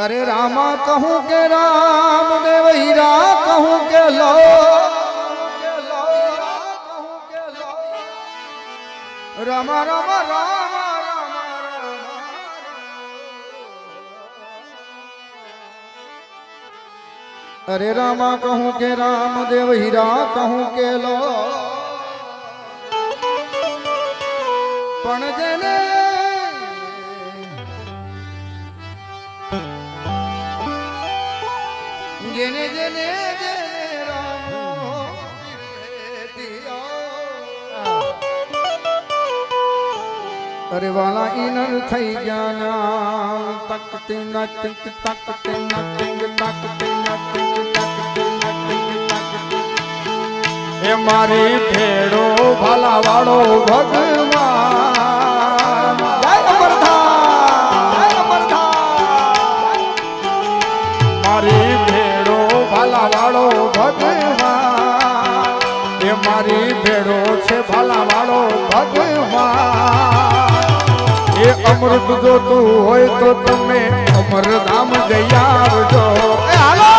अरे रामा कहूँ के राम देव हीरा कहूँ के लो रामा रामा रामा अरे रामा कहूँ के राम देव हीरा कहूँ के लो पण जेने जेने जेने जेने रामो दिया अरे वाला इनर थई जाना तक तिन तक तक तिन तक तिन ए मारी भेड़ो भला वाड़ो भगवान जय अमरधाम मारी भेड़ो भला वाड़ो भगवान ए मारी भेड़ो छे भला वाड़ो भगवान ए अमृत जो तू होय तो तमे अमरधाम जई आवजो ए हालो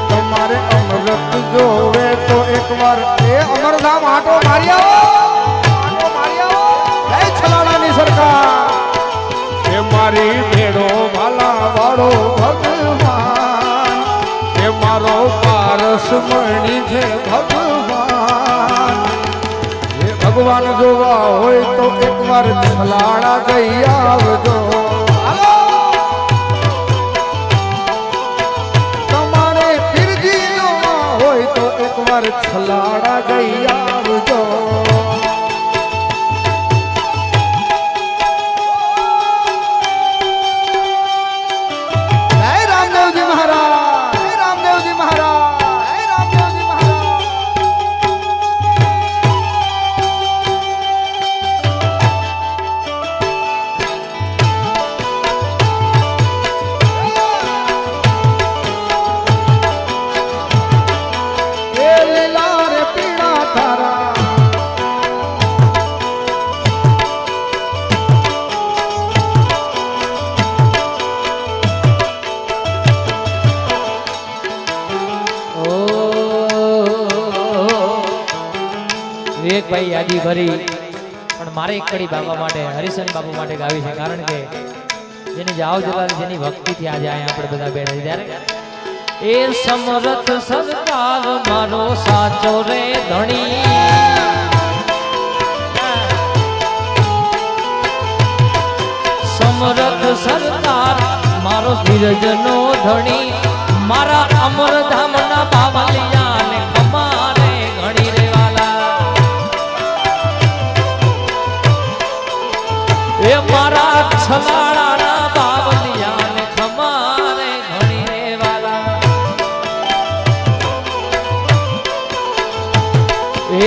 तुम्हारे अमृत जोवे तो एक बार ए अमरधाम आटो मारी आओ जय छलाडानी सरकार ए मारी भेड़ो भाला वाड़ो भगवान ए मारो पारस मणि छे भगवान ए भगवान जोवा होय तो एक बार छलाडा जई आवजो छलाड़ा गई आवजो जय रामदेव जी महाराज जय रामदेव जी महाराज जय रामदेव जी महाराज વિવેક ભાઈ યાદી ભરી પણ મારે એક કડી બાબા માટે હરિશન બાબુ માટે ગાવી છે કારણ કે જેની જાવ જલાલી જેની ભક્તિથી આજે આયા આપણે બધા બેઠા ત્યારે એ સમરથ સરકાર મારો સાચો રે ધણી સમરથ સરકાર મારો ધીરજનો ધણી મારા અમરધામના બાવલિયાને કમારે ઘણી રેવાલા એ મારા છલાડાના બાવલિયાને ખમારે ઘણી રેવાલા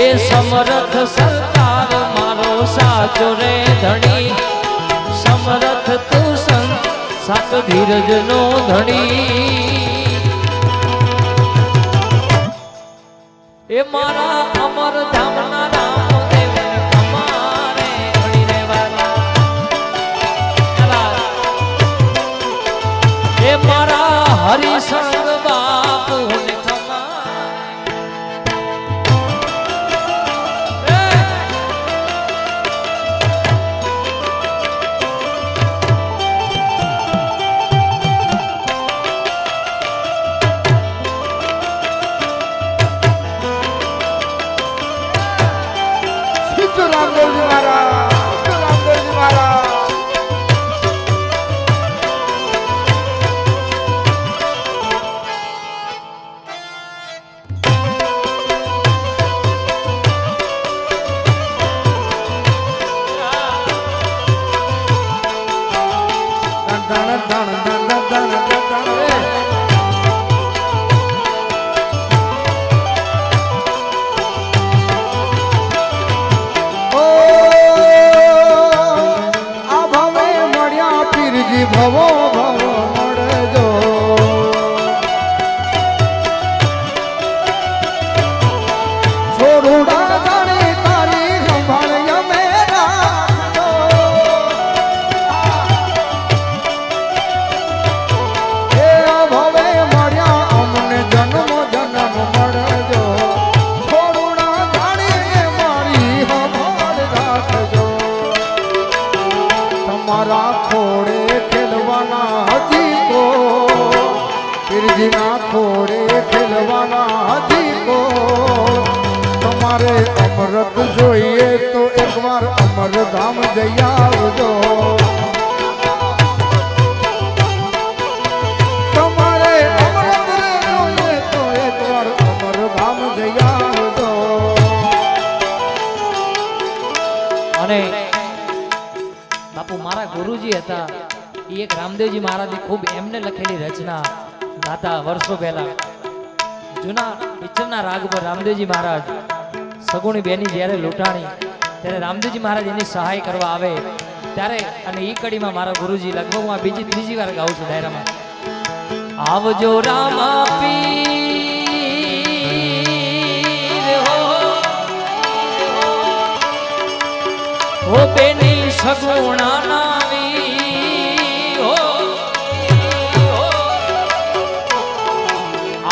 એ સમરથ સરકાર મારો સાચો રે ધણી સમરથ તું સંત સાત ધીરજનો ધણી એ મારા અમરધામના રામદેવને કમારે ઘણી રેવાલા એ મારા હરિસંગ બાપુને મારા ખોડે ખેલવાના હજી કો પીરજીના ખોડે ખેલવાના હજી કો તમારે અમૃત જોઈએ તો એકવાર અમરધામ જઈ આવજો તમારે અમૃત જોઈએ તો એકવાર અમરધામ જઈ આવજો અને બાપુ મારા ગુરુજી હતા એ એક રામદેવજી મહારાજની ખૂબ એમને લખેલી રચના ગાતા વર્ષો પહેલા જૂના પિક્ચરના રાગ પર રામદેવજી મહારાજ સગુણી બેની જ્યારે લૂંટાણી ત્યારે રામદેવજી મહારાજ એની સહાય કરવા આવે ત્યારે અને એ કડીમાં મારા ગુરુજી લગભગ હું આ બીજી ત્રીજી વાર ગાઉં છું ડાયરામાં આવજો રામા પીર હો બેની સગુણા નાવી હો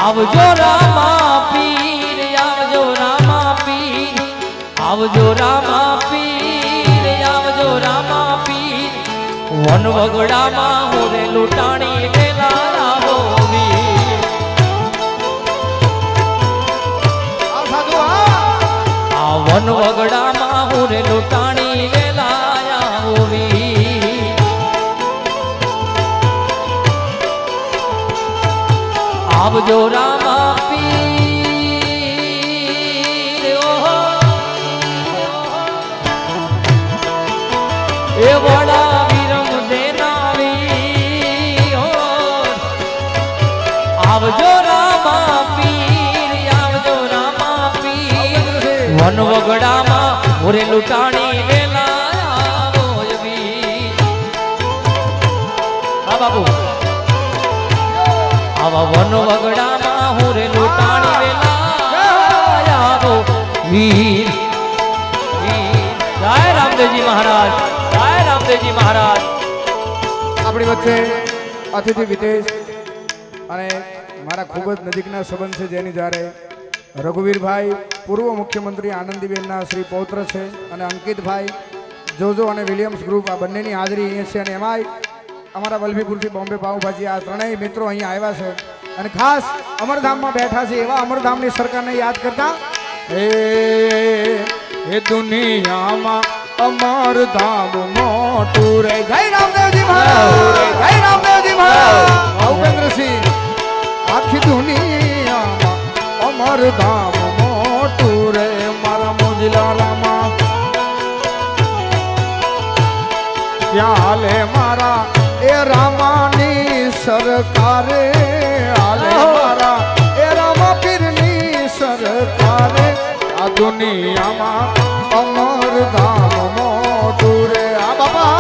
આવજો રામા પીર આવજો રામા પીર આવજો રામા પીર આવજો રામા પીર વન વગડામાં હોરે લૂંટાણી વેલા આવો વીર આ વન વગડામાં હોરે લૂંટાણી વેલા આવો વીર આવજો રામા પીર ઓહો એ વડા વિરમ દેનાવી હો આવજો રામા પીર આવજો રામા પીર વન વગડામાં ઓરે લૂંટાણી વેલા આવો વીર હા બાપુ આવા વન વગડામાં હું રે લૂંટાણી વેલા આવો વીર જય રામદેવજી મહારાજ જય રામદેવજી મહારાજ આપણી વચ્ચે અતિથિ વિદેશ અને મારા ખૂબ જ નજીકના સંબંધ છે જેની જ્યારે રઘુવીરભાઈ પૂર્વ મુખ્યમંત્રી આનંદીબેનના શ્રી પૌત્ર છે અને અંકિતભાઈ જોજો અને વિલિયમ્સ ગ્રુપ આ બંનેની હાજરી અહીંયા છે અને એમાંય અમારા વલભીપુરથી બોમ્બે પાઉભાજી આ ત્રણેય મિત્રો અહીંયા આવ્યા છે અને ખાસ અમરધામમાં બેઠા છે એવા અમરધામની સરકારને યાદ કરતા એ દુનિયામાં અમરધામ મોટું રે જય રામદેવજી મહારાજ જય રામદેવજી મહારાજ ઉપેન્દ્રસિંહ આખી દુનિયામાં અમરધામ મોટું રે મારા મોજીલા રામા ચાલે મારા એ રામાની સરકારે હાલે મારા એ રામા પીરની સરકારે આ દુનિયામાં અમરધામ મોટું રે આ બાપા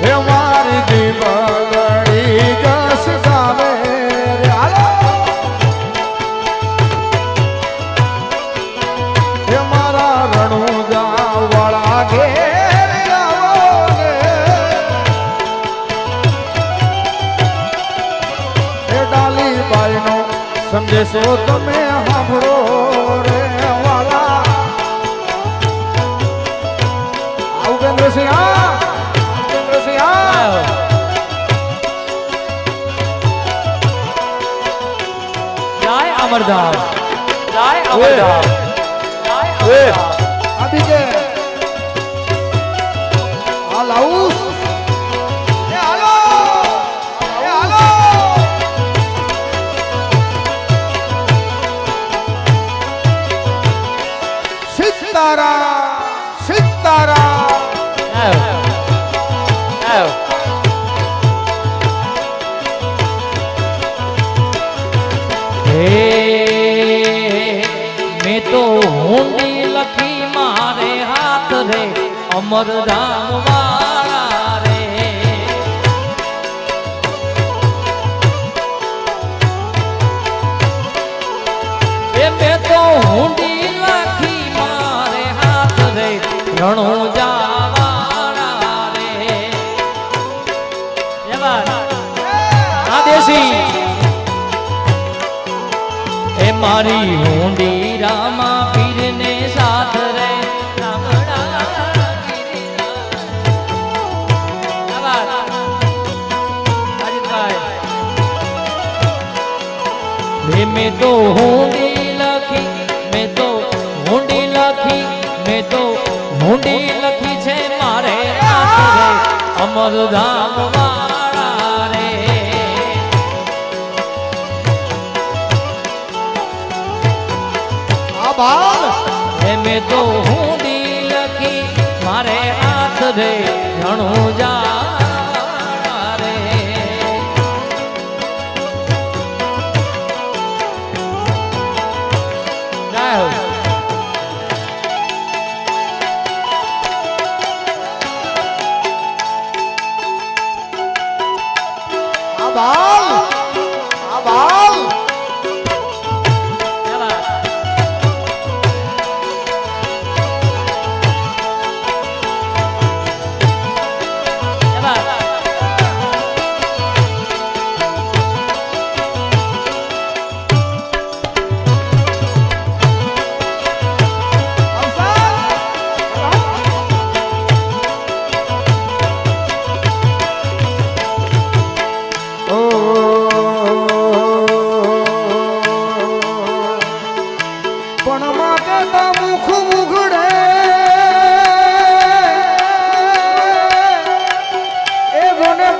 હે મારી જીવગડી જસ ગાવે રે હાલો હે મારા રણુજા વાળા ઘેર આવો રે હે ડાલી બાઈનો સંદેશો તમે સાંભળો રે વાલા ઉપેન્દ્રસિંહ ઉપેન્દ્રસિંહ જય અમરધામ જય અમરધામ જય અમરધામ આથી કે આ લાઉસ એ હાલો એ હાલો સીતારામ સીતારામ મેં તો હુંડી લખી મારે હાથ રે અમરધામ વાળા રે એ મેં તો હુંડી લખી મારે હાથ રે રણુજા વાળા રે આદેશી એ મારી હુંડી રામા પીરને સાથ રે મેં તો હુંડી લખી, મેં તો હુંડી લખી, મેં તો હુંડી લખી છે મારે આખરે અમરધામ વાળા રે. મેં તો હુંડી લખી મારે આખરે ઘણું જા રે. જય હો.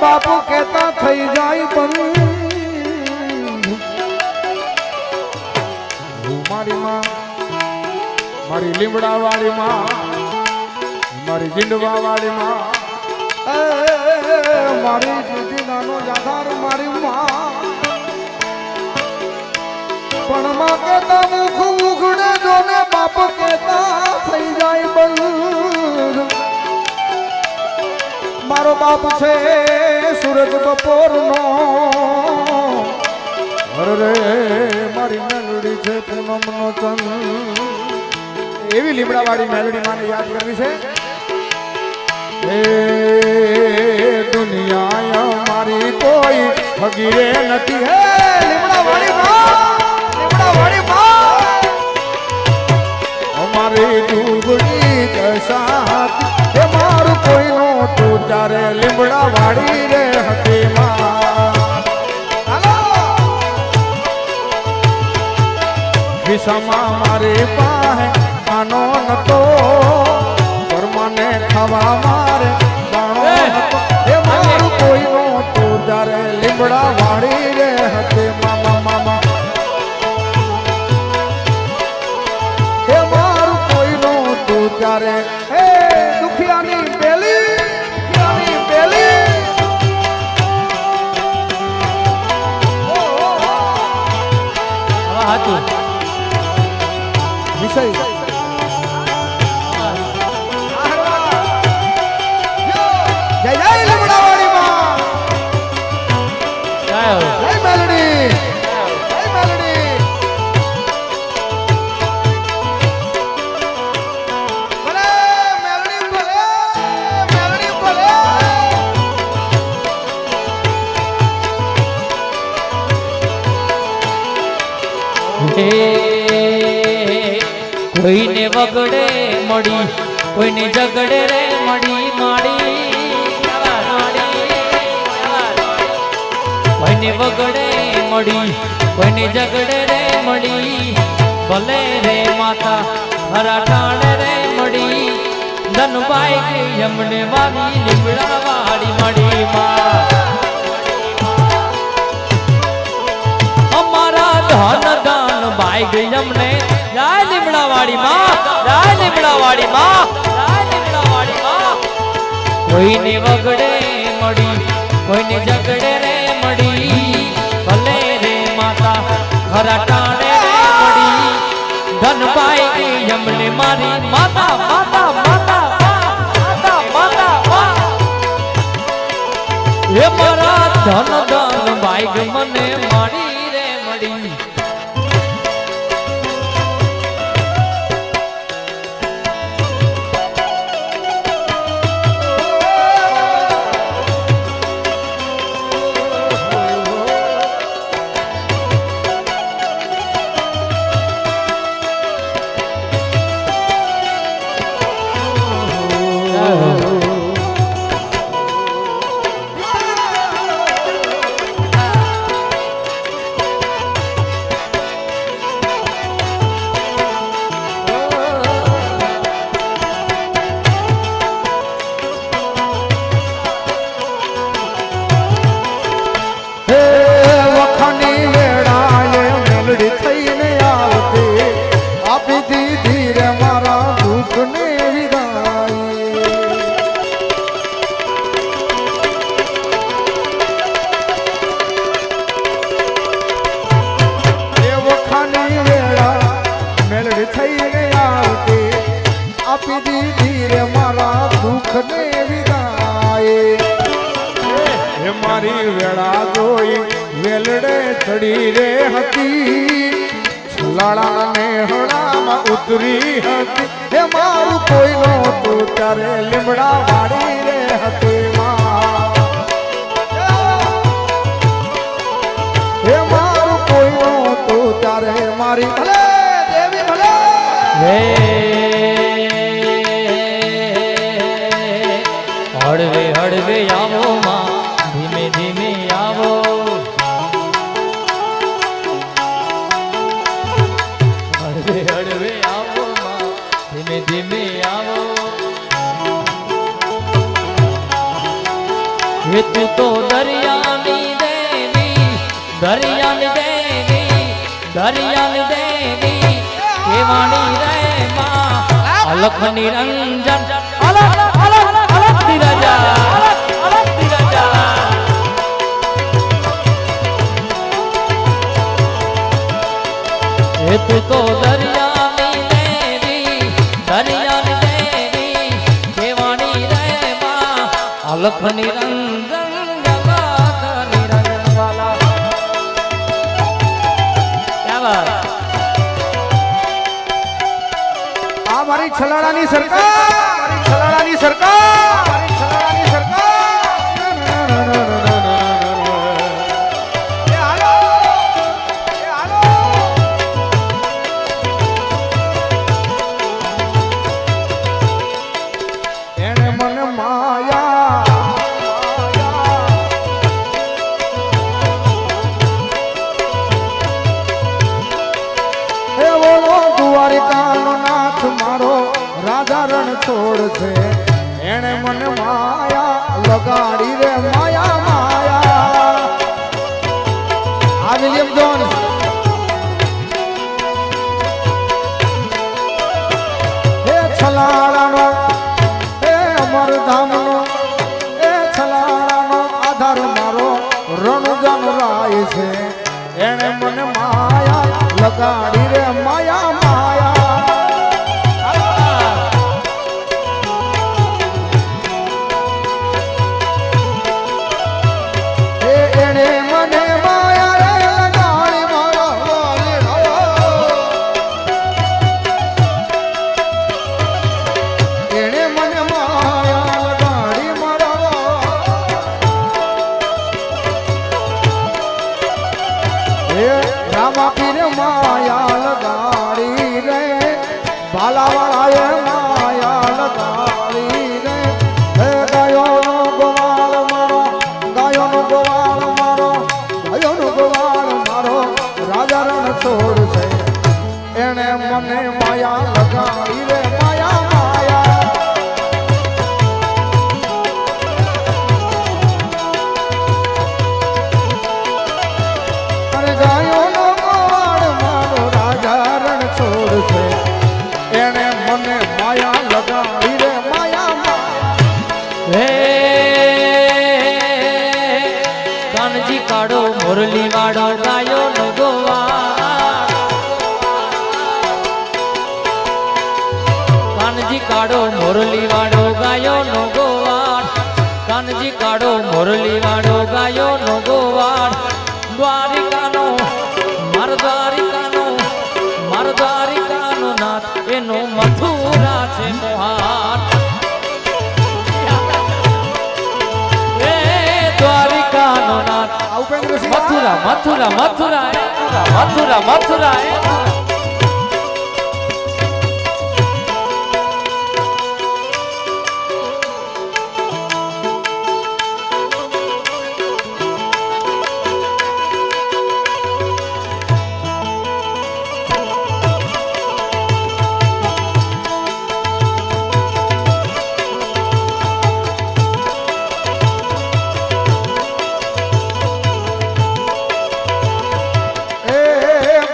બાપુ કેતા થઈ જાય બંધ. મારી માં, મારી લીમડા વાળી માં, મારી જીંડવા વાળી માં, મારી દીદી નાનો યાદાર મારી માં. પણ માં કેતા મુખ ઉઘડે જોને બાપ કેતા થઈ જાય બંધ. મારો બાપ છે સૂરજ બપોરનો, અરે મારી મેલડી છે પૂનમનો ચંદ. એવી લીમડાવાળી મેલડી માને યાદ કરવી છે. એ દુનિયા મારી કોઈ ભગીરે નથી. હે લીમડાવાળી માં, લીમડાવાળી માં, અમારી ડુંગળી દશા એ મારું કોઈનો તું ત્યારે લીમડા વાળી રે હતી વિષમાં મારી પાસે આનો નતો, પરમાને ખાવા મારે દાણો નતો. એ મારું કોઈનો તું ત્યારે લીમડા વાળી રે હતી મામા મામા. એ મારું કોઈનો તું ત્યારે દુખિયાની પેલી, દુખિયાની પેલી. હતું વિષય જય જય લીમડાવાળી માં, જય હો. જય મેલડી, જય મેલડી. ભલે મેલડી, ભલે મેલડી, ભલે. હે કોઈને વગડે મળી, કોઈને ઝગડે રે મળી માડી. કોઈને વગડે મળી, કોઈને ઝગડે રે મળી. ભલે રે માતા હરા ટાણે રે મળી. ધનભાઈ કે યમને વાવી લીમડા વાળી મળી માં. અમારા ધન ધન ભાઈ ગઈ અમને. જય લીમડા વાળી માં, જય લીમડા વાળી માં, જય લીમડા વાળી માં. કોઈને વગડે મળી, કોઈને ઝગડે રે મળી. ભલે રે માતા ખરા ટાણે રે મળી. ધનભાઈ ગઈ અમને મારી માતા, માતા, માતા, માતા, માતા. હે મારા ધન ધન ભાઈ ગઈ મને મારી રે મળી. આપી દીધી રે મારા દુઃખ ને વિદાય હે મારી વેળા જોઈ વેલડે ચડી રે હતી છલાળા ને હળામાં ઉતરી હતી હે મારું કોઈ નહોતું ત્યારે લીમડા વાળી રે હતી હે મારું કોઈ નહોતું ત્યારે મારી ભલે દેવી ભલે હળવે હળવે આવો માં ધીમે ધીમે આવો હળવે હળવે આવો માં ધીમે ધીમે આવો હે તું તો દરિયાની દેવી દરિયાની દેવી દરિયાની દેવી કેવાણી રે માં અલખ નિરંજન અલખ અલખ અલખ નિરંજન અલખ નિરંજન હે તું તો દરિયાની દેવી દરિયાની દેવી કેવાણી રે માં અલખ નિરંજન જગત નિરંજન વાલા ક્યા વાત આ મારી છલાડાની સરકાર મારી છલાડાની સરકાર મારી છલાડાની સરકાર એ હાલો એ હાલો એને મને માયા હે બોલો દ્વારિકાનો નાથ મારો રાજા રણ છોડ છે એને મને માયા લગાડી રે માયા માયા આ વિલિયમ જોન્સ હે છલાડાનો હે અમરધામનો હે છલાડાનો આધાર મારો રણજન રાય છે એને મને માયા લગાડી રે માયા માયા એને મને માયા રે લગાડી મારો વાલીડો એને મને માયા લગાડી મારો હે રામા પીર માયા લગાડી રે ભાલાવાળાએ માયા લગાડી રે હે ગાયોનો ગોવાળ મારો ગાયોનો ગોવાળ મારો ગાયોનો ગોવાળ મારો રાજા રણ છોડ છે એને મને માયા લગાડી રે માયા માયા અરે ગાયોનો ગોવાળ મારો રાજા રણ છોડ છે એને મને માયા લગાડી રે માયા માયા હે કાનજી કાઢો મુરલી વાળો ગાયો નો ગોવા કાનજી કાઢો મુરલી વાળો ગાયો નો ગોવાડ કાનજી કાઢો મુરલી વાળો ગાયો નો ગોવાડ દ્વારિકાનો માર દ્વારિકાનો નાથ એનો મથુરા છે મોહાર એ દ્વારિકાનો નાથ આ ઉપેન્દ્રસિંહ મથુરા મથુરા મથુરા મથુરા મથુરા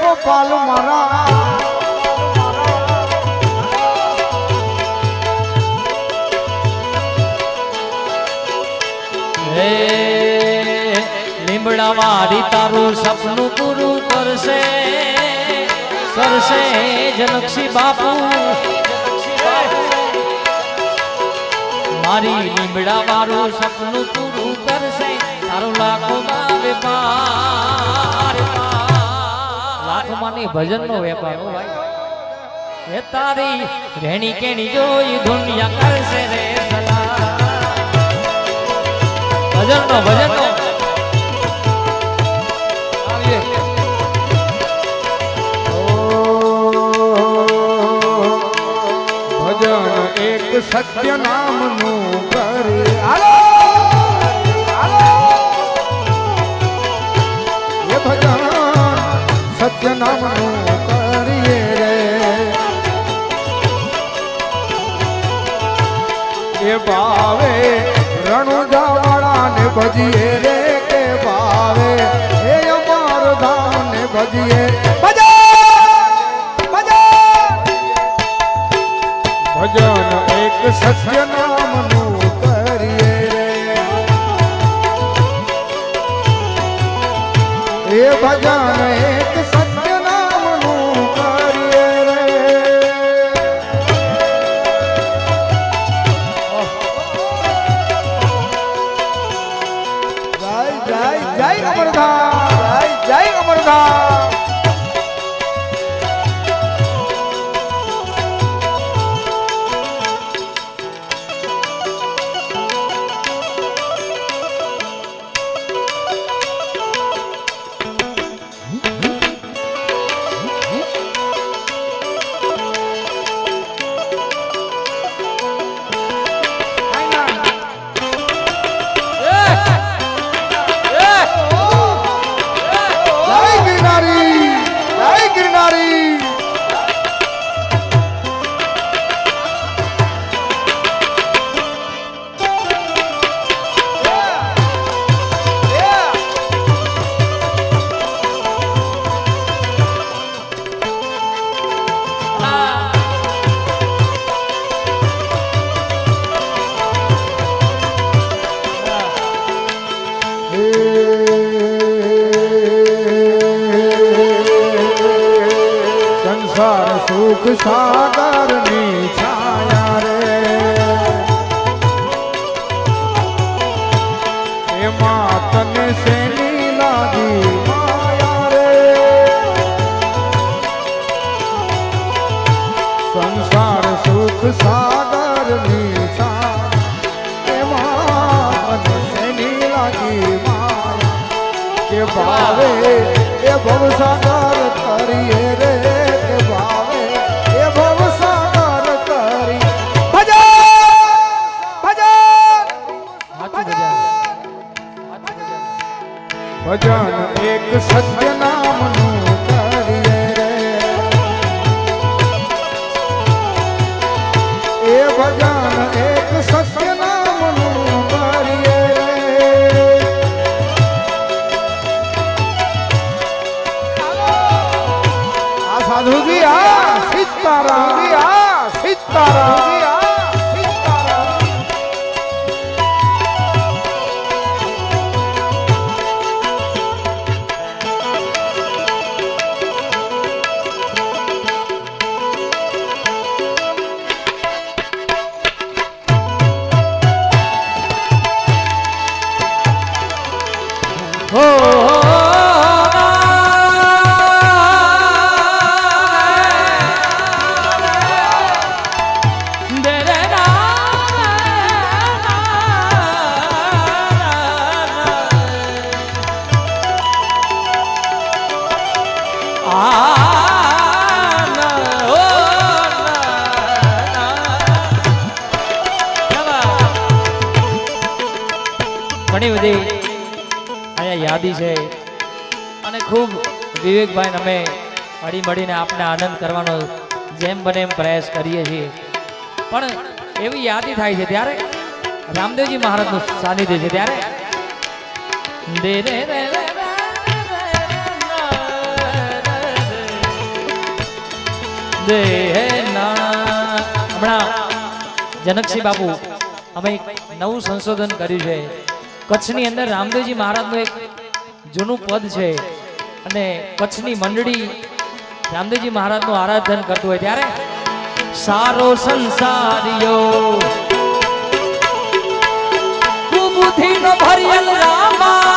ગોપાલ મારા હે લીમડા વાળી તારું સપનું પૂરું કરશે કરશે જનકસી બાપુ મારી લીમડા મારું સપનું પૂરું કરશે તારો લાખોમાં વેપાર લાખોમાંની ભજનનો વેપાર હો ભાઈ એ તારી રહેણી કેણી જોઈ દુનિયા કરશે રે સલાહ ભજનનો ભજન એક સત્ય નામનું કરી હાલો એ ભજન સત્ય નામનું કરીએ રે એ ભાવે રણુજા વાળાને ભજીએ રે કે ભાવે એ અમાર ધામને ભજીએ ભજન એક સત્ય નામનું કરીએ રે એ ભજન એક સત્ય નામનું કરીએ રે જય જય જય અમરધામ જય જય અમરધામ સુખ સાગરની છાયા રે એમાં તને શેની લાગી માયા રે સંસાર સુખ સાગરની છાયા એમાં તને શેની લાગી માયા કે ભાવે એ ભવસાગર કરીએ રે કે ભાવે એ ભવસાગર કરી ભજન એક સત્ય નામનું કરીએ રે એ ભજન એક સત્ય નામનું કરીએ રે આ સાધુજી આ સીતારામ સીતારામ ઘણી બધી અહીંયા યાદી છે અને ખૂબ વિવેકભાઈ અમે હળી મળીને આપને આનંદ કરવાનો જેમ બને એમ પ્રયાસ કરીએ છીએ પણ એવી યાદી થાય છે ત્યારે રામદેવજી મહારાજનું સાનિધ્ય છે ત્યારે દે રે રે રે દે હમણાં જનકસિંહ બાપુ અમે એક નવું સંશોધન કર્યું છે કચ્છની અંદર રામદેવજી મહારાજનું એક જૂનું પદ છે અને કચ્છની મંડળી રામદેવજી મહારાજનું આરાધન કરતું હોય ત્યારે સારો સંસારિયો કુબુધિ નો ભરિયલ રામા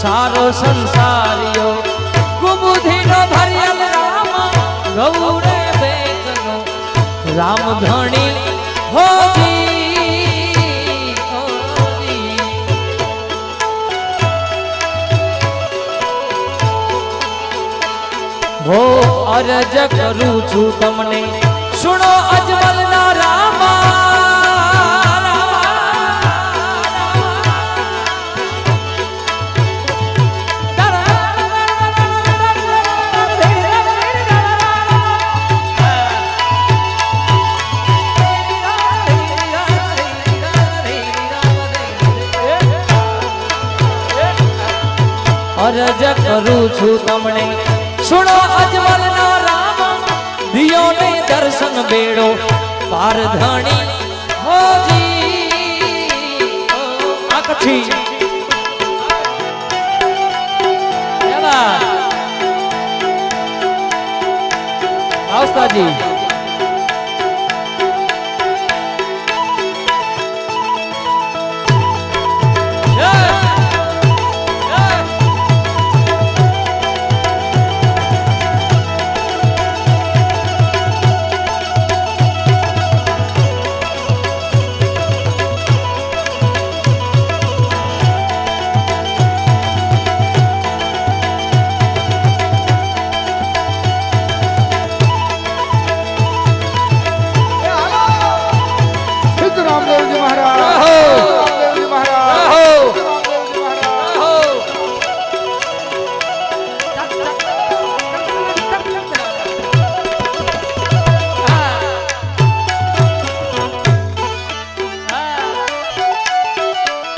સારો સંસારિયો કુબુધિ નો ભરિયલ રામ ગૌરે બેકનો રામ ધણી હોજી હો અરજ કરું છું તમને સુનો અજમલ ના રામા અરજ કરું છું તમને સુનો અજમલ ના રામ દિયો ને દર્શન બેડો પાર ધણી હોજી આ કચ્છી આવસ્તાજી રામદેવજી મહારાજ રામદેવજી મહારાજ રામદેવજી મહારાજ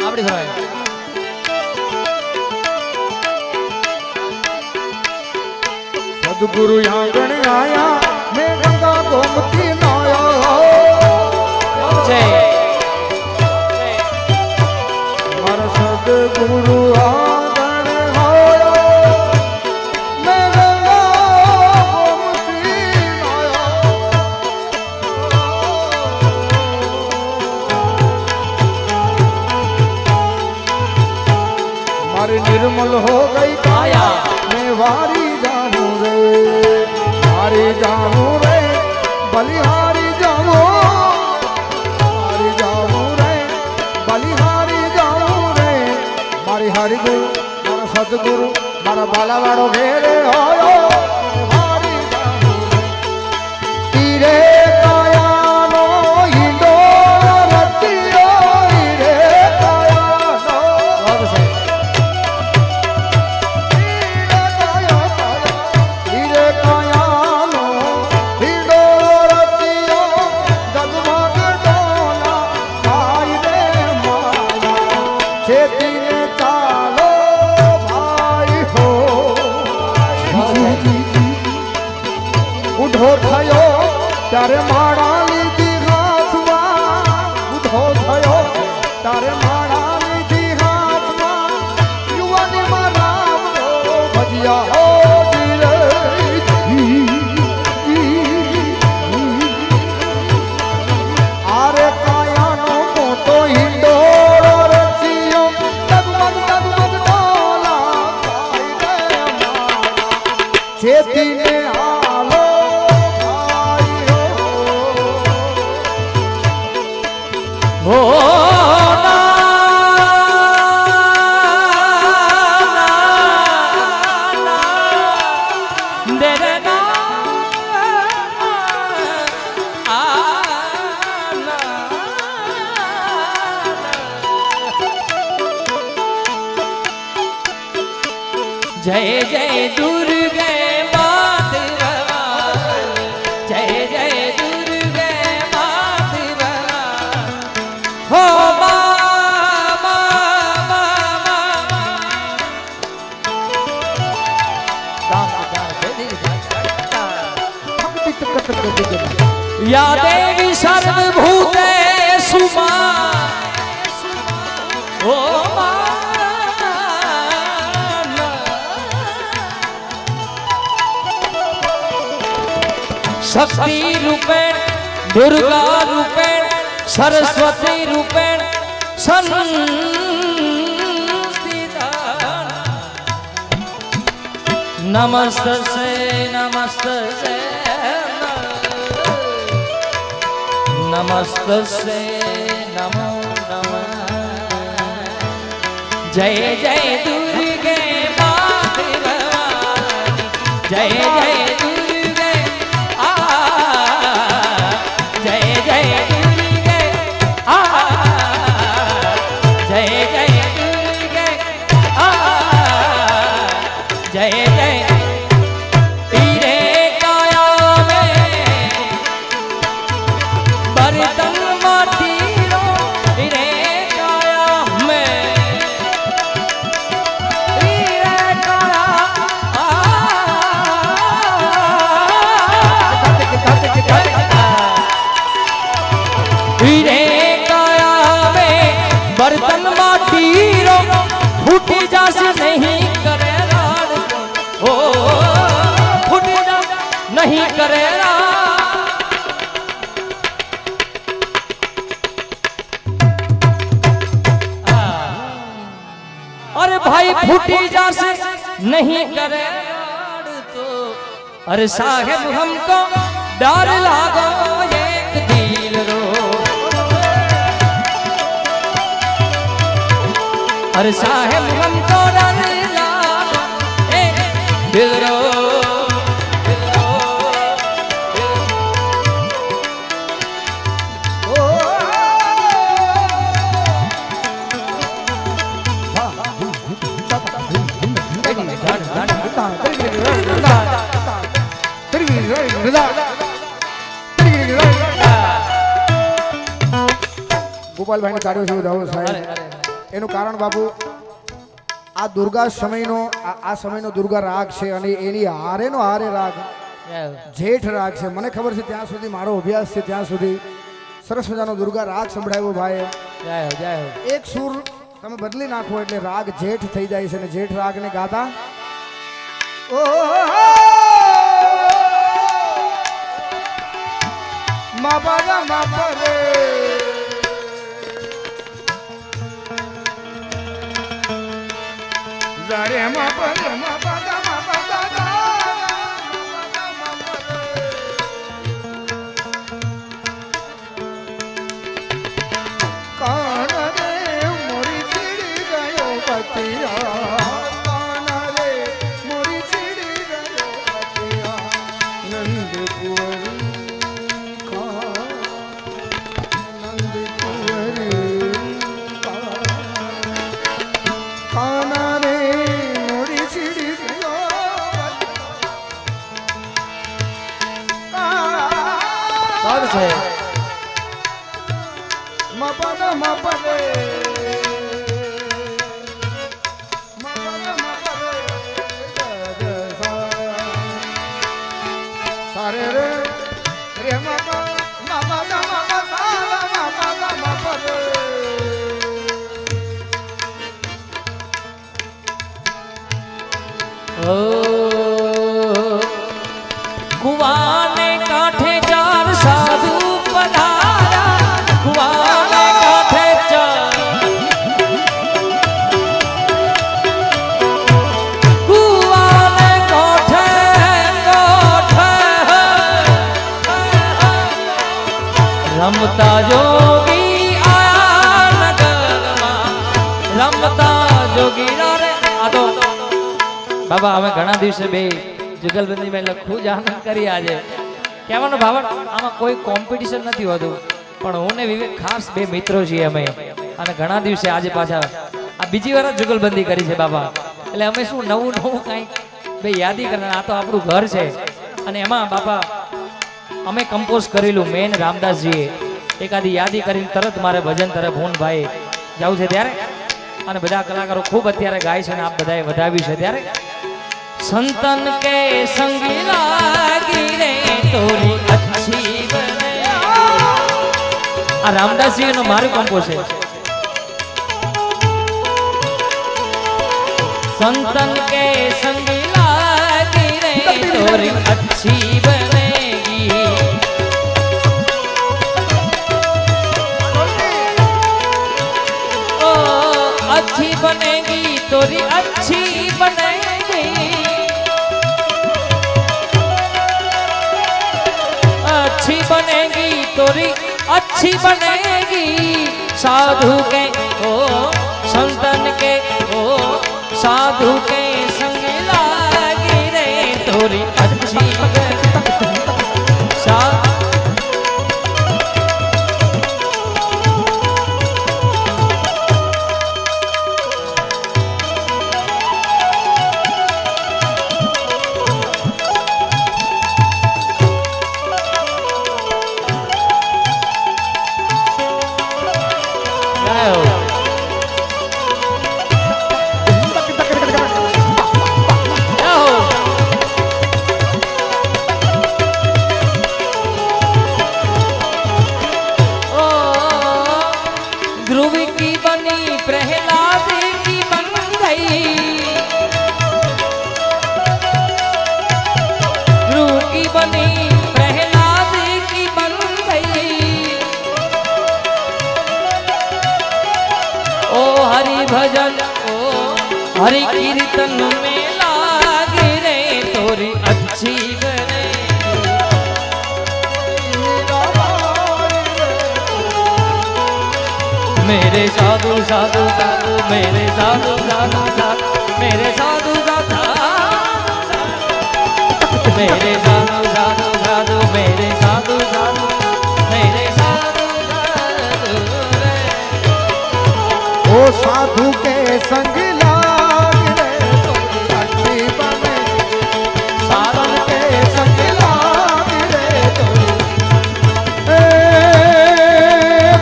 આપડી ભાઈ સદગુરુ આંગણ આયા મેં ગંગા ગોમતી નાયા મારા સદગુરુ આંગણ આયા મેં ગંગા ગોમતી નાયા મારી નિર્મલ હો ગઈ કાયા मैं वारी जानू रे हारी जानू रे बलिहारी जानू हारी जानू रे बलिहारी जानू रे मारी हरि गुरु मारा सतगुरु मारा बालावाड़ो घेरे आयो हारी जानू रे तीरे कायानो हिंडो रतियो हीरे कायानो ઉધો થયો ત્યારે માળા લીધી હાથમાં ઉધો થયો ત્યારે માળા લીધી હાથમાં યુવાનીમાં રામનો ભજિયા હો દિલે આરે કાયાનો મોટો હિંડોળો રચિયો ડગમગ ડગમગ ડોલા ખાઈ રે માળા છેતીને હો જય જય દુર્ગે માત ભવાની જય જય દુર્ગે માત ભવાની હો चित कत गति या देवी सर्वभूतेषु ओ शक्ति रूपेण दुर्गा रूपेण सरस्वती रूपेण संस्थिता नमस्तसे नमस्तसे नमस्तसे नमो नमः जय जय दुर्गे माते भवानी जय जय दुर्गे आ जय जय दुर्गे आ जय जय दुर्गे आ जय जय तेरे काया में बर्तन माटीरो तेरे काया में तेरे काया तेरे काया में बर्तन माटीरो फूटी जासे नहीं करे राड ओ फूटी जा नहीं करे अरे भाई फूटी जासे नहीं करे राड तो अरे साहेब हमको डर लागो एक दिल रो अरे साहेब हमको डर लागो एक दिल रो ગોપાલભાઈને તાળીઓ છે વધાવો સાહેબ એનું કારણ બાપુ આ દુર્ગા સમયનો આ સમયનો દુર્ગા રાગ છે અને એની હારેનો હારે રાગ જેઠ રાગ છે મને ખબર છે ત્યાં સુધી મારો અભ્યાસ છે ત્યાં સુધી સરસ મજાનો દુર્ગા રાગ સંભળાવ્યો ભાઈ જય હો જય હો એક સુર તમે બદલી નાખો એટલે રાગ જેઠ થઈ જાય છે અને જેઠ રાગને ગાતા ઓ મા બાબા મા પરે જારે મા પરે મા બાબા મા બાબા કાન રે મોરી ચીડી ગયો પતિયા કાન રે મોરી ચીડી ગયો પતિયા નંદ કુંવરી નંદ કુંવરી કાન રે મોરી ચીડી ગયો સારું છે મપદ મપદે મપદ મપદે સારે રે રે મપદ મપદ મપદ સારા મપદ મપદે ओ कुआने काठे चार साधु पधारा कुआने काठे चार कुआने काठे काठे रमता जोगी आया नगरमा रमता जोगी रे आदो બાબા અમે ઘણા દિવસે બે જુગલબંધીમાં એટલે ખૂબ જ આનંદ કરી આજે કહેવાનો ભાવન આમાં કોઈ કોમ્પિટિશન નથી હોતું પણ હું ને વિવેક ખાસ બે મિત્રો છીએ અમે અને ઘણા દિવસે આજે પાછા આ બીજી વાર જ જુગલબંધી કરી છે બાબા એટલે અમે શું નવું નવું કાંઈક બે યાદી કરવાના આ તો આપણું ઘર છે અને એમાં બાપા અમે કમ્પોઝ કરેલું મેન રામદાસજીએ એકાદી યાદી કરીને તરત મારે ભજન તરફ હું ભાઈ જવું છે ત્યારે અને બધા કલાકારો ખૂબ અત્યારે ગાય છે અને આપ બધાએ વધાવ્યું છે ત્યારે संतन के संगी लागी रे तोरी આ રામદાસજી નો મારું કંપો છે. संतन के संग लागी रे तोरी अच्छी बनेगी. ओ अच्छी बनेगी तोरी अच्छी बनेगी. अच्छी बनेगी तोरी अच्छी बनेगी. साधु के ओ संतन के ओ साधु के संग लागी रे तोरी अच्छी ध्रुव की बनी प्रहलाद की बन गई. ध्रुव की बनी प्रहलाद की बन गई. ओ हरि भजन ओ हरि कीर्तन में लागे रे तोरी अच्छी बने. मेरे साधु साधु साधु मेरे साधु साधु साधु मेरे साधु साधु मेरे साधु साधु साधु मेरे साधु साधु मेरे साधु साधु रे. ओ साधु के संग लाग रे तोरी अच्छी बने. साधु के संग लाग रे तोरी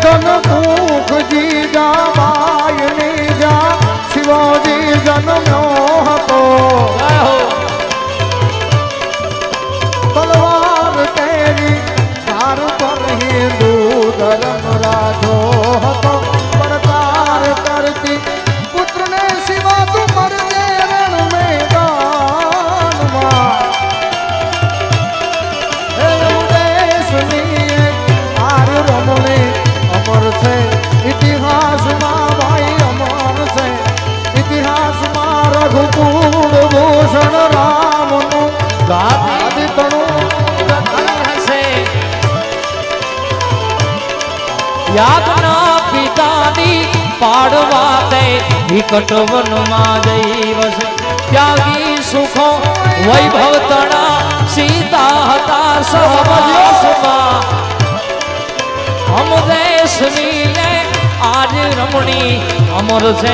धन भूख जी जा मायनी जा शिवाजी जन्म्यो હતો. તલવાર તેરી ધાર પર હિન્દુ ધર્મ રાજો હતો. પડકાર કરતી પુત્રને શિવા તું મરજે રણ મેદાનમાં. હે ઉદેશની આર રમણે અમર છે ઇતિહાસમાં ભાઈ અમર છે. ઇતિહાસમાં રઘુકુળ ભૂષણ રામનું ગાદીતણું હશે. યાદના પિતાની પાડવા તે વિકટ વનમાં જઈ વસે. ત્યાગી સુખો વૈભવ તણા સીતા હતા સહવાસમાં. हम देश नीले आज रमणी अमर से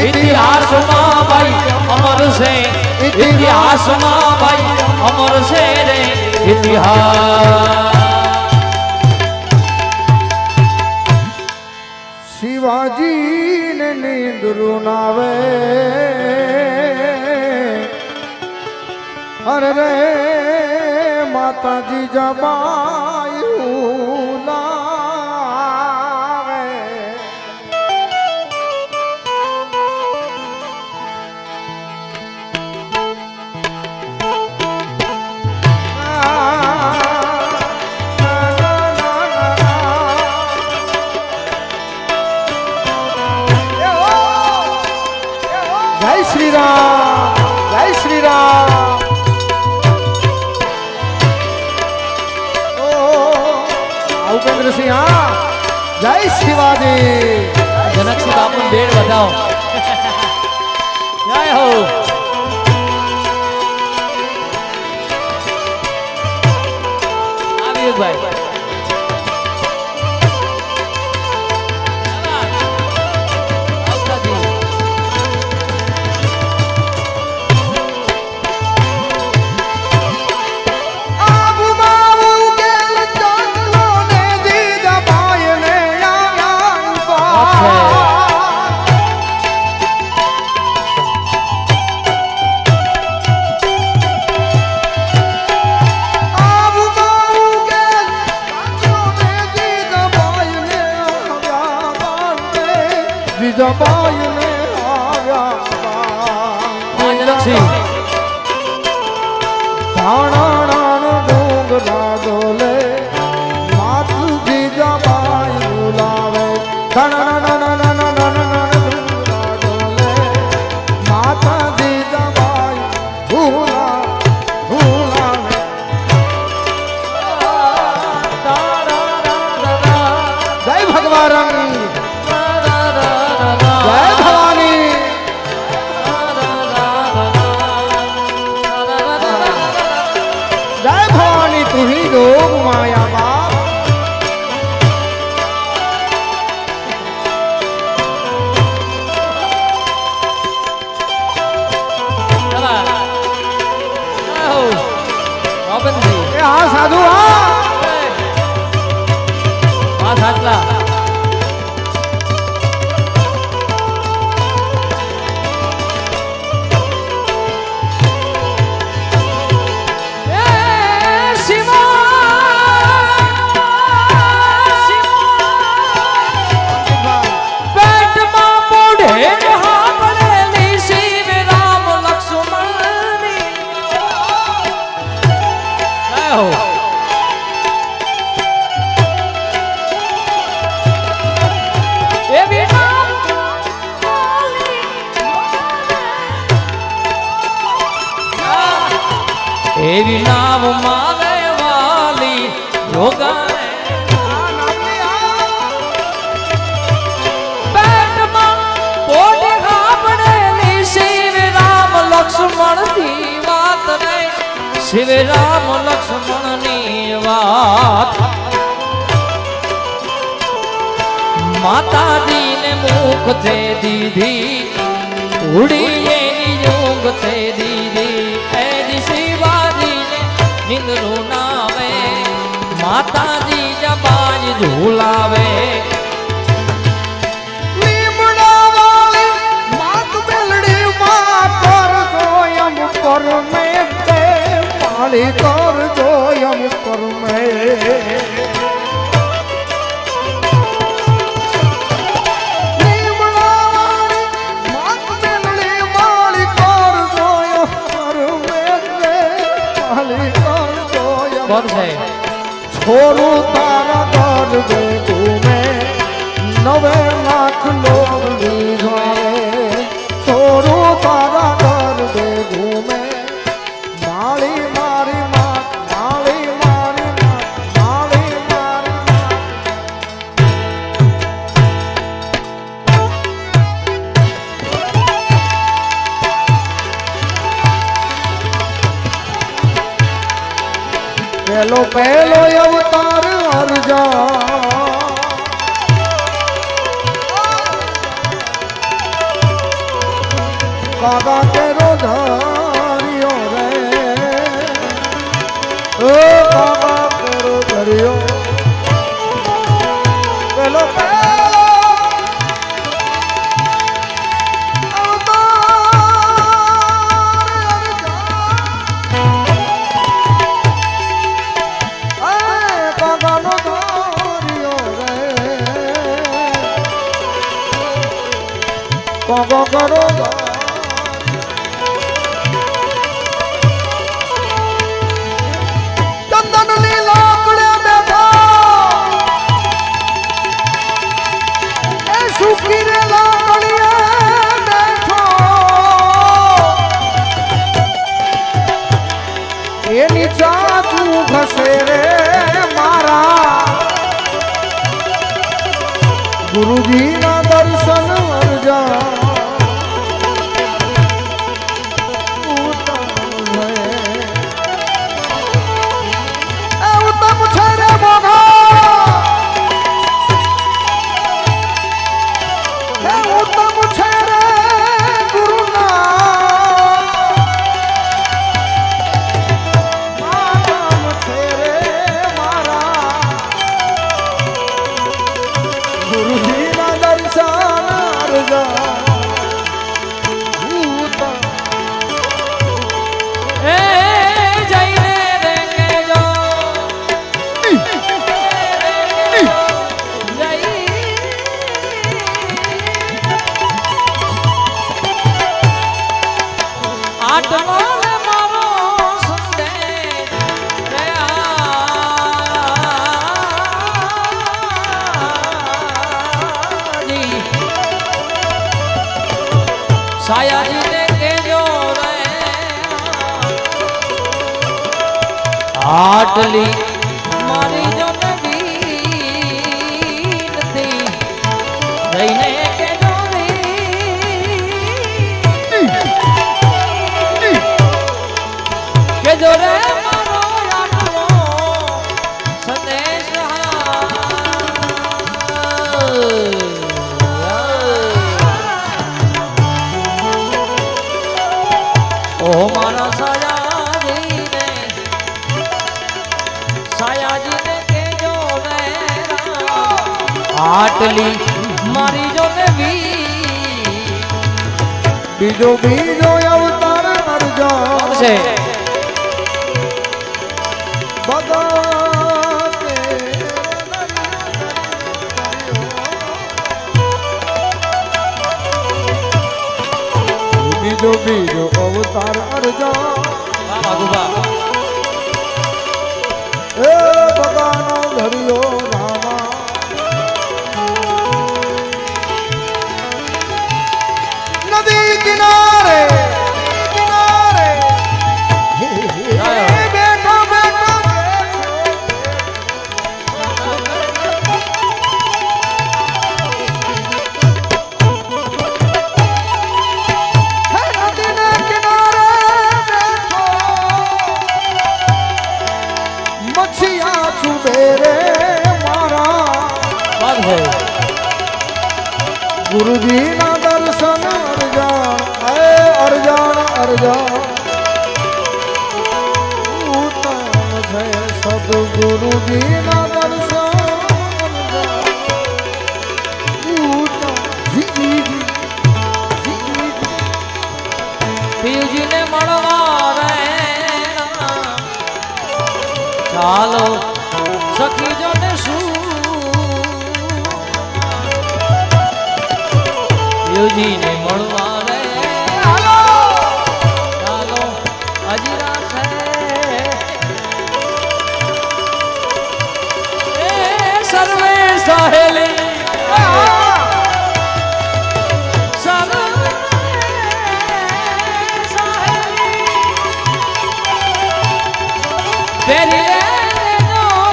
इतिहास मां भाई अमर से इतिहास मां भाई अमर से रे इतिहास. शिवाजी ने नींदरू नावे अरे रे माता जी जबायू जय श्री राम जय श्री राम. ओ उपेंद्र सिंह हाँ जय शिवाजी. जनक सिंह बापू बेड़ बताओ. जय हो. आवियो भाई જબાઈને આવ્યા રાજલક્ષ્મી ધાણાણાનો ડુંગરા ડોલે માતુજી જબાઈ બોલાવે ધાણાણાના ડુંગરા ડોલે માતાજી જબાઈ ભૂલાવે જય ભગવાન જય ભવાની જય ભવાની તું ही જોગ માયા બાપ એ હા સાધુ હા સાચલા એવી નામ મારે વાલી યોગા પેટમાં પોટે આપડેલી શિવ રામ લક્ષ્મણ ની વાત રે શિવ રામ લક્ષ્મણ ની વાત માતાજી ને મુખ છે દીધી ઉડી એની યોગ છે દીધી એની શિવાજી ને નિંદનું નાવે માતાજી જબાઈ ઝૂલાવે લીમડા વાળી માત બેલડી માં કરજો એમ કરમે તે માળી કરજો એમ કરમે કોણ છે છોરું તારા દર્દે તુમે નવે લાખ લોગ લીધો છોરું તારા દર્દે ઘૂમે માળી મારી માં માળી મારી માં માળી મારી માં પેલો પેલો અવતાર અરજા કાકા કેરો ધર્યો રે ઓ કાકા કેરો ધર્યો પેલો પેલો કરો ચંદન ની લાકડે બેઠા એ સુખી રે લાકડીએ બેઠો એની ચાચું ઘસે રે મારા ગુરુજી ના દર્શન અરજા ગુરુજી ના દર્શન અરજા આટલી મારી જો નવીનતી જઈને કેજો રે કેજો રે મારો આટલો સંદેશ ઓ મારા સાયાજીને સાયાજીને કેજો રે આટલી મારી જો ને બીજો બીજો અવતાર અરજો છે બધા બીજો બીજો અવતાર અરજો એ બગાનો ધર્યો રામા નદી કિનારે કિનારે બેઠો બેઠો નદીને કિનારે બેઠો મચ્છિયા ચુબેરે મારા બાદ હે ગુરુજી ના દર્શન અરજાન અરજાન અરજાન ઉત્તમ છે સદગુરુજી ના દર્શન અરજાન ઉત્તમ જી જી જી પિયુજીને મળવા રે ચાલો સખી જો ને પિયુજીને મળવા રે ચાલો અજીરા છે એ સર્વે સહેલી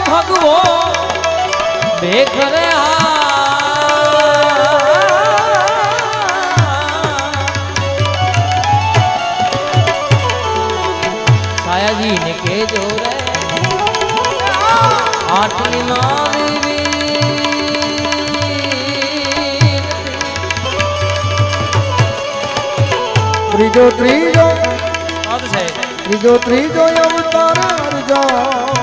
ભગવો બેખરે સાયાજી ને કેજો રે આટલી મારી ત્રીજો ત્રીજો છે ત્રીજો અવતાર અરજા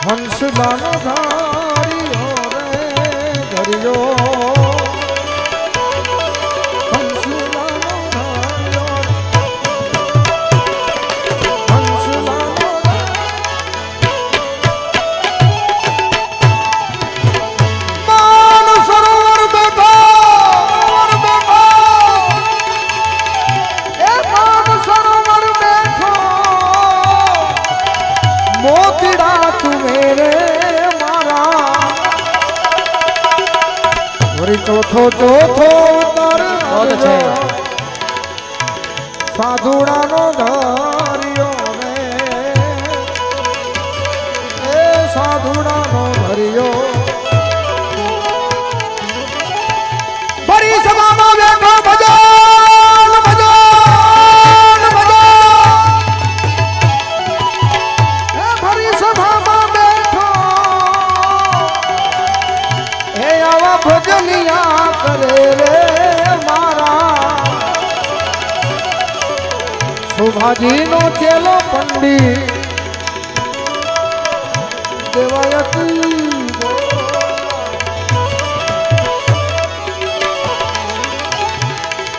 હંસલાનો ધાર્યો રે ધર્યો હંસલાનો ધાર્યો હંસલાનો માન સરોવર બેઠો એ માન સરોવર બેઠો મોતીડા ચુમેરે મારા વળી ચોથો ઉતાર છે સાધુડાનો ધાર્યો રે એ સાધુડાનો ધર્યો બડી સભામાં બેઠો ભજન ભજન ભજન એ ભરી સભામાં બેઠો એ આવા ભજનિયા કરે રે મારા શોભાજીનો ચેલો પંડિત દેવાયતી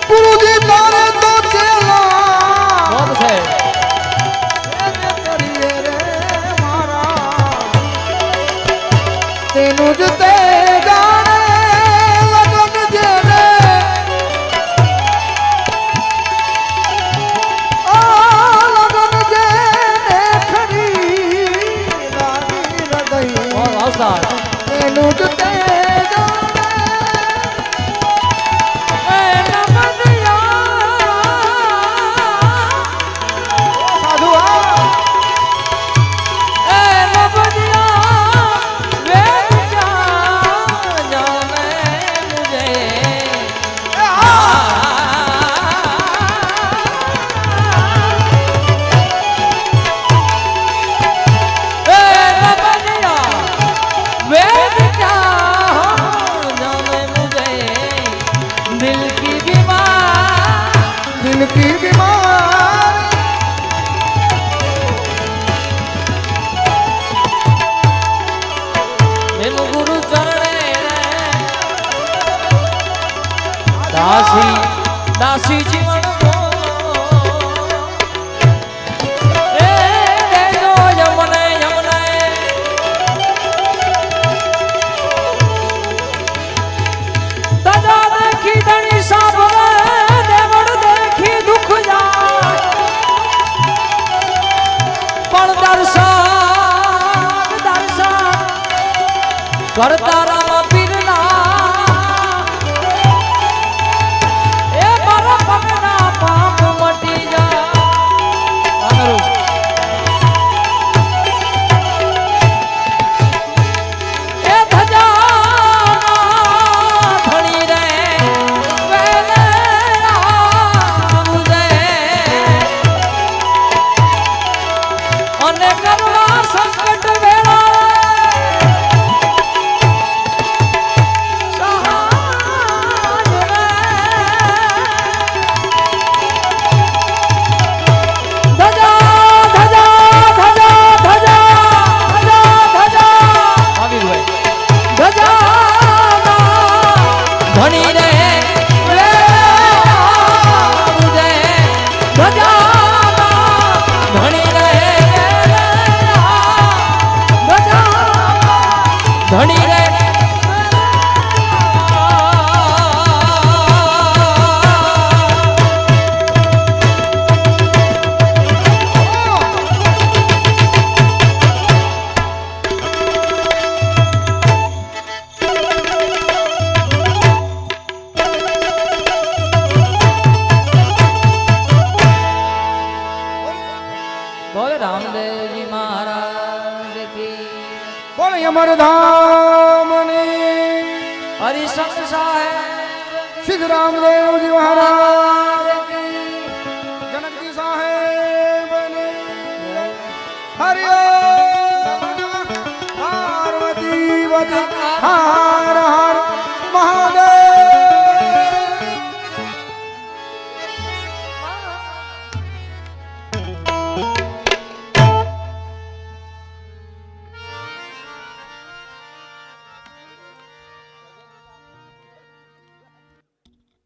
ગુરુજી તારે તો ચેલા છે કરીએ રે મારા તેનું જ તે જાણે લગન જેને આ લગન જેને ખરી લાગી હૃદય અવસાર તેનું જ તે જાણે એ નમનિયા સાધુ આ કરતા રામ પીરના એ મારા પગના પાપ મટી જાય એ ધજા ધણી રે વેલે આવજે અને કરવા સંકટ વેળા ધણી રે ધણી રે ધણી રે બોલ રામદેવજી મહારાજ કી બોલ અમર ધામની હરિશંકર સાહેબ સિદ્ધ રામદેવજી મહારાજ કી જનકજી સાહેબની હરિ ઓમ પાર્વતી વતી